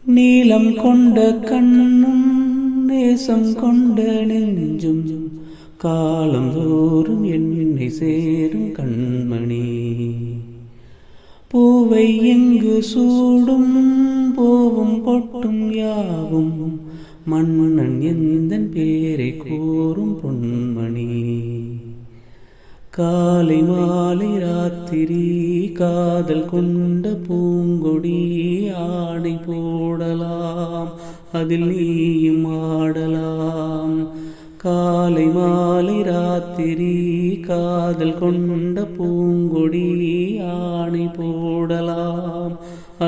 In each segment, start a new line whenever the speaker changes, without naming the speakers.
நீலம் கொண்ட கண்ணும் நேசம் கொண்ட நெஞ்சும் காலம் தோறும் என்னை சேரும் கண்மணி. பூவை எங்கு சூடும் பூவும் பொட்டும் யாவும் மன்னன் எந்தன் பேரை கூறும் பொன்மணி. காலை மாலை ராத்திரி காதல் கொண்ட பூங்கொடி ஆடை போடலாம் அதில் நீயும் ஆடலாம். காலை மாலை ராத்திரி காதல் கொண்ட பூங்கொடி ஆணை போடலாம்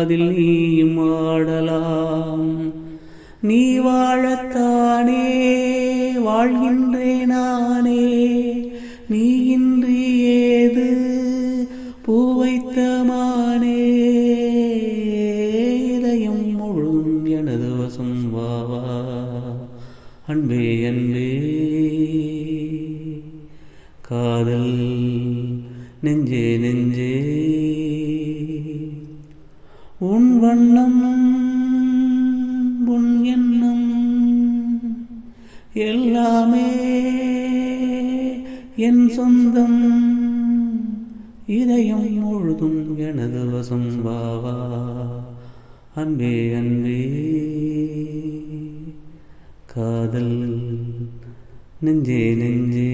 அதில் நீயும் ஆடலாம். நீ வாழத்தானே வாழ்கின்றேன் நானே, நீ இன்றி ஏது பூவைத்த மானே. இதயம் முழுதும் எனது வசம் வாவா அன்பே அன்பே. காதல் நெஞ்சே நெஞ்சே உன் வண்ணம் உன் எண்ணம் எல்லாமே என் சொந்தம். இதயம் முழுதும் எனது வசம் வாவா அன்பே அன்பே. காதல் நெஞ்சே நெஞ்சே.